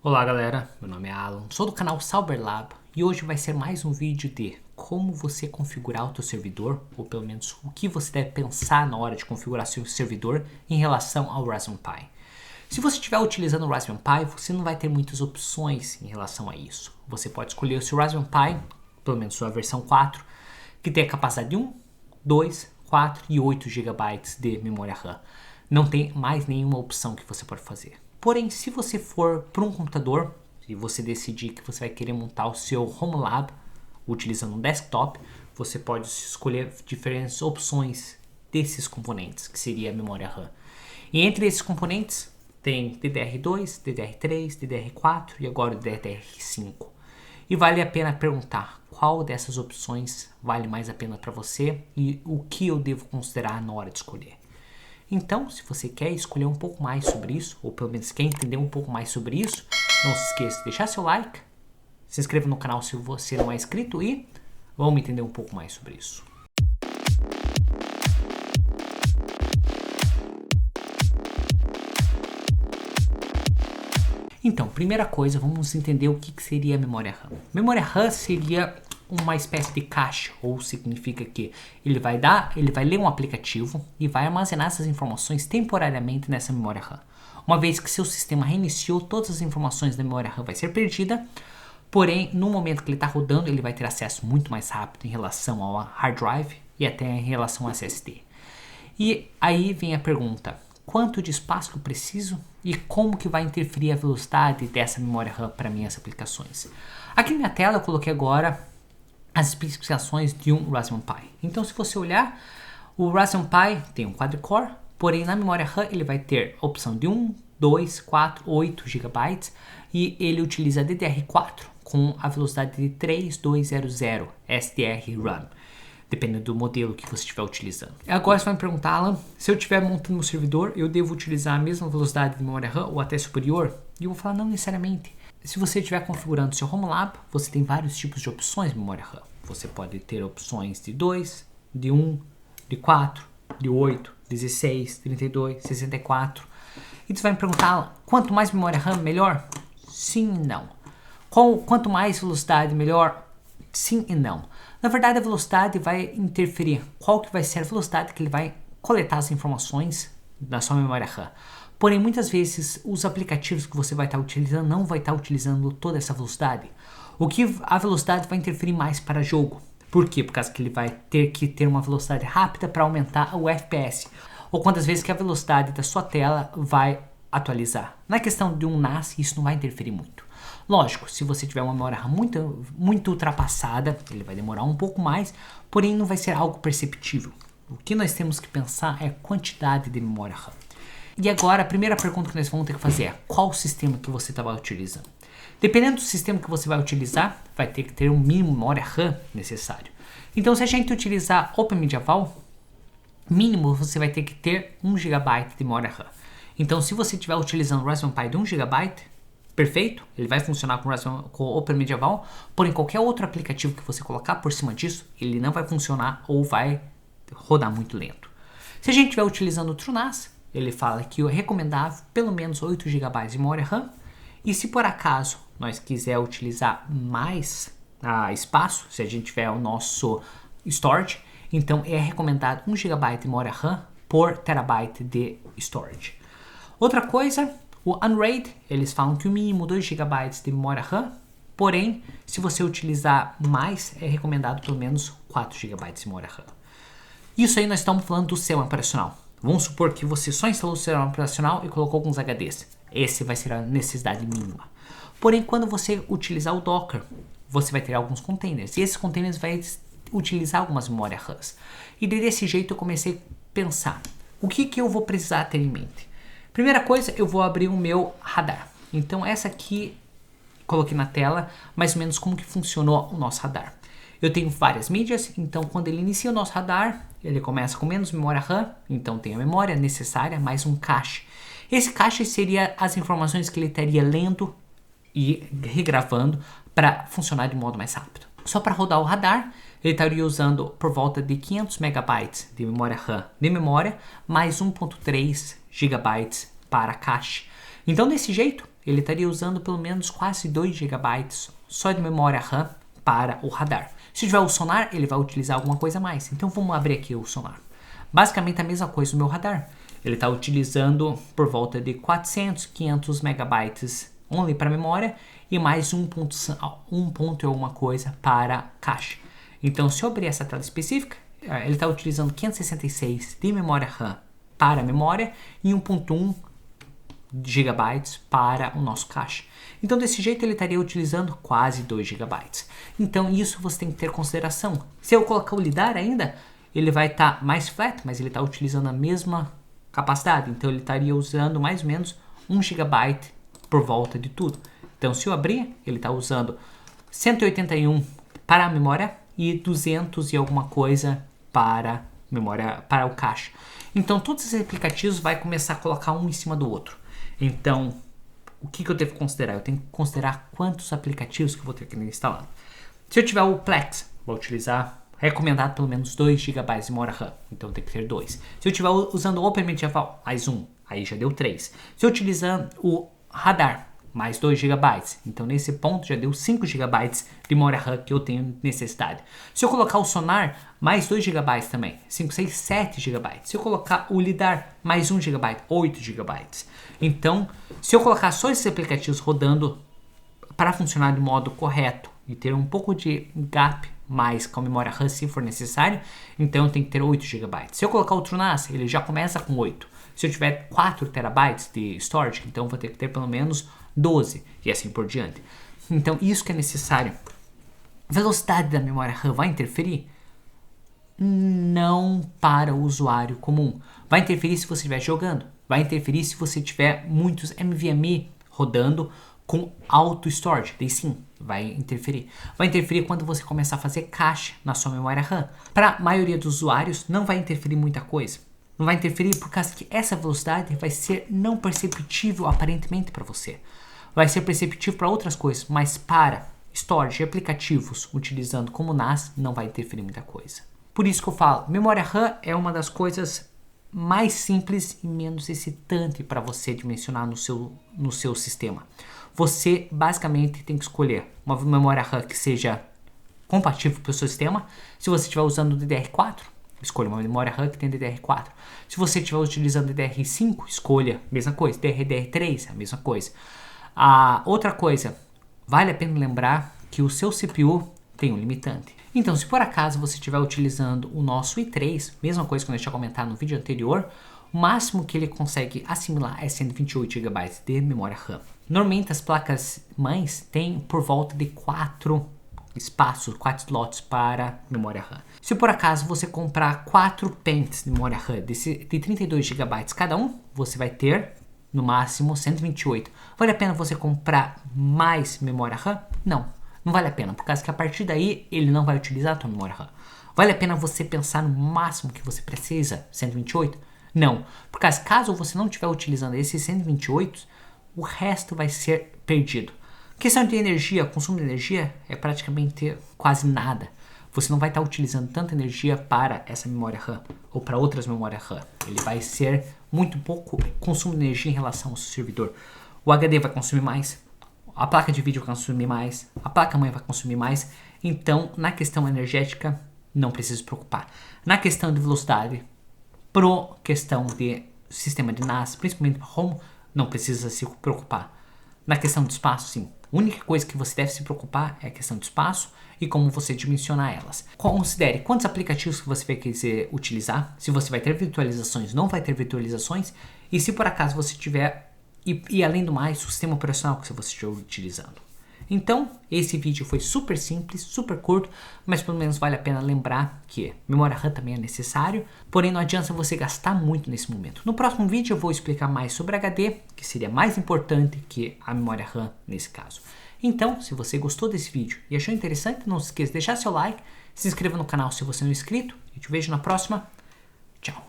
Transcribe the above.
Olá galera, meu nome é Alan, sou do canal Cyberlab e hoje vai ser mais um vídeo de como você configurar o seu servidor, ou pelo menos o que você deve pensar na hora de configurar seu servidor em relação ao Raspberry Pi. Se você estiver utilizando o Raspberry Pi, você não vai ter muitas opções em relação a isso. Você pode escolher o seu Raspberry Pi, pelo menos sua versão 4, que tem a capacidade de 1, 2, 4 e 8 GB de memória RAM. Não tem mais nenhuma opção que você pode fazer. Porém, se você for para um computador e você decidir que você vai querer montar o seu Home Lab utilizando um desktop, você pode escolher diferentes opções desses componentes, que seria a memória RAM. E entre esses componentes tem DDR2, DDR3, DDR4 e agora o DDR5. E vale a pena perguntar qual dessas opções vale mais a pena para você e o que eu devo considerar na hora de escolher. Então, se você quer escolher um pouco mais sobre isso, ou pelo menos quer entender um pouco mais sobre isso, não se esqueça de deixar seu like, se inscreva no canal se você não é inscrito e vamos entender um pouco mais sobre isso. Então, primeira coisa, vamos entender o que seria a memória RAM. Memória RAM seria uma espécie de cache, ou significa que ele vai ler um aplicativo e vai armazenar essas informações temporariamente nessa memória RAM. Uma vez que seu sistema reiniciou, todas as informações da memória RAM vai ser perdida, porém, no momento que ele está rodando, ele vai ter acesso muito mais rápido em relação ao hard drive e até em relação ao SSD. E aí vem a pergunta: quanto de espaço que eu preciso e como que vai interferir a velocidade dessa memória RAM para minhas aplicações? Aqui na minha tela eu coloquei agora as especificações de um Raspberry Pi. Então, se você olhar, o Raspberry Pi tem um quad-core, porém na memória RAM ele vai ter a opção de 1, 2, 4, 8 GB e ele utiliza DDR4 com a velocidade de 3200 SDR-RAM, dependendo do modelo que você estiver utilizando. Agora você vai me perguntar, Alan, se eu estiver montando meu servidor, eu devo utilizar a mesma velocidade de memória RAM ou até superior? E eu vou falar, não necessariamente. Se você estiver configurando seu Home Lab, você tem vários tipos de opções de memória RAM. Você pode ter opções de 2, de 1, de 4, de 8, 16, 32, 64. E você vai me perguntar, quanto mais memória RAM, melhor? Sim e não. Quanto mais velocidade, melhor? Sim e não. Na verdade, a velocidade vai interferir. Qual que vai ser a velocidade que ele vai coletar as informações da sua memória RAM? Porém, muitas vezes, os aplicativos que você vai estar utilizando não vai estar utilizando toda essa velocidade. O que a velocidade vai interferir mais para jogo. Por quê? Por causa que ele vai ter que ter uma velocidade rápida para aumentar o FPS. Ou quantas vezes que a velocidade da sua tela vai atualizar. Na questão de um NAS, isso não vai interferir muito. Lógico, se você tiver uma memória RAM muito ultrapassada, ele vai demorar um pouco mais, porém não vai ser algo perceptível. O que nós temos que pensar é a quantidade de memória RAM. E agora, a primeira pergunta que nós vamos ter que fazer é: qual sistema que você estava utilizando? Dependendo do sistema que você vai utilizar, vai ter que ter um mínimo de memória RAM necessário. Então, se a gente utilizar OpenMediaVault, mínimo você vai ter que ter 1 GB de memória RAM. Então, se você estiver utilizando o Raspberry Pi de 1 GB, perfeito, ele vai funcionar com o OpenMediaVault, porém qualquer outro aplicativo que você colocar por cima disso, ele não vai funcionar ou vai rodar muito lento. Se a gente estiver utilizando o TrueNAS, ele fala que é recomendável pelo menos 8 GB de memória RAM. E se por acaso nós quiser utilizar mais espaço, se a gente tiver o nosso storage, então é recomendado 1 GB de memória RAM por terabyte de storage. Outra coisa, o Unraid, eles falam que o mínimo 2 GB de memória RAM, porém, se você utilizar mais, é recomendado pelo menos 4 GB de memória RAM. Isso aí nós estamos falando do sistema operacional. Vamos supor que você só instalou o sistema operacional e colocou alguns HDs. Esse vai ser a necessidade mínima. Porém, quando você utilizar o Docker, você vai ter alguns containers. E esses containers vai utilizar algumas memórias RAM. E desse jeito eu comecei a pensar, o que eu vou precisar ter em mente? Primeira coisa, eu vou abrir o meu radar. Então essa aqui, coloquei na tela, mais ou menos como que funcionou o nosso radar. Eu tenho várias mídias, então quando ele inicia o nosso radar, ele começa com menos memória RAM, então tem a memória necessária, mais um cache. Esse cache seria as informações que ele estaria lendo e regravando para funcionar de modo mais rápido. Só para rodar o radar, ele estaria usando por volta de 500 MB de memória RAM de memória, mais 1.3 GB para cache. Então desse jeito, ele estaria usando pelo menos quase 2 GB só de memória RAM para o radar. Se tiver o sonar, ele vai utilizar alguma coisa a mais. Então vamos abrir aqui o sonar. Basicamente a mesma coisa do meu radar. Ele está utilizando por volta de 400, 500 megabytes only para memória e mais 1 ponto e alguma coisa para cache. Então se eu abrir essa tela específica, ele está utilizando 566 de memória RAM para memória e 1.1 GB para o nosso cache. Então desse jeito ele estaria utilizando quase 2 GB. Então isso você tem que ter em consideração. Se eu colocar o LiDAR ainda, ele vai estar mais flat, mas ele está utilizando a mesma capacidade. Então ele estaria usando mais ou menos 1 GB por volta de tudo. Então se eu abrir, ele está usando 181 para a memória e 200 e alguma coisa para memória, para o cache. Então todos esses aplicativos vai começar a colocar um em cima do outro. Então o que eu devo considerar? Eu tenho que considerar quantos aplicativos que eu vou ter que instalar. Se eu tiver o Plex, vou utilizar recomendado pelo menos 2 GB de memória RAM, então tem que ter 2. Se eu estiver usando o Open Medieval, mais 1, aí já deu 3. Se eu utilizar o radar, mais 2 GB, então nesse ponto já deu 5 GB de memória RAM que eu tenho necessidade. Se eu colocar o sonar, mais 2 GB também, 5, 6, 7 GB. Se eu colocar o LiDAR, mais 1 GB, 8 GB. Então, se eu colocar só esses aplicativos rodando para funcionar de modo correto e ter um pouco de gap mais com a memória RAM se for necessário, então eu tenho que ter 8 GB. Se eu colocar o TrueNAS, ele já começa com 8. Se eu tiver 4 TB de storage, então eu vou ter que ter pelo menos 12 e assim por diante. Então isso que é necessário. Velocidade da memória RAM vai interferir? Não para o usuário comum. Vai interferir se você estiver jogando. Vai interferir se você tiver muitos NVMe rodando com auto storage. Daí sim, vai interferir. Vai interferir quando você começar a fazer cache na sua memória RAM. Para a maioria dos usuários não vai interferir muita coisa. Não vai interferir por causa que essa velocidade vai ser não perceptível aparentemente para você. Vai ser perceptível para outras coisas, mas para storage e aplicativos utilizando como NAS não vai interferir muita coisa. Por isso que eu falo, memória RAM é uma das coisas mais simples e menos excitante para você dimensionar no seu sistema. Você basicamente tem que escolher uma memória RAM que seja compatível para o seu sistema. Se você estiver usando o DDR4, escolha uma memória RAM que tem DDR4. Se você estiver utilizando DDR5, escolha a mesma coisa. DDR3, a mesma coisa. A outra coisa, vale a pena lembrar que o seu CPU tem um limitante. Então, se por acaso você estiver utilizando o nosso i3, mesma coisa que eu tinha comentado no vídeo anterior, o máximo que ele consegue assimilar é 128 GB de memória RAM. Normalmente as placas mães têm por volta de 4 espaços, 4 slots para memória RAM. Se por acaso você comprar 4 pentes de memória RAM de 32 GB cada um, você vai ter no máximo 128. Vale a pena você comprar mais memória RAM? Não vale a pena, por causa que a partir daí ele não vai utilizar a tua memória RAM. Vale a pena você pensar no máximo que você precisa, 128? Não, por causa caso você não estiver utilizando esses 128, o resto vai ser perdido. Questão de energia, consumo de energia é praticamente quase nada. Você não vai estar utilizando tanta energia para essa memória RAM ou para outras memórias RAM. Ele vai ser muito pouco consumo de energia em relação ao seu servidor. O HD vai consumir mais, a placa de vídeo vai consumir mais, a placa-mãe vai consumir mais. Então, na questão energética, não precisa se preocupar. Na questão de velocidade, pro questão de sistema de NAS, principalmente para home, não precisa se preocupar. Na questão de espaço, sim. A única coisa que você deve se preocupar é a questão de espaço e como você dimensionar elas. Considere quantos aplicativos que você vai querer utilizar, se você vai ter virtualizações, não vai ter virtualizações, e se por acaso você tiver, e além do mais, o sistema operacional que você estiver utilizando. Então, esse vídeo foi super simples, super curto, mas pelo menos vale a pena lembrar que memória RAM também é necessário, porém não adianta você gastar muito nesse momento. No próximo vídeo eu vou explicar mais sobre HD, que seria mais importante que a memória RAM nesse caso. Então, se você gostou desse vídeo e achou interessante, não se esqueça de deixar seu like, se inscreva no canal se você não é inscrito, e te vejo na próxima. Tchau!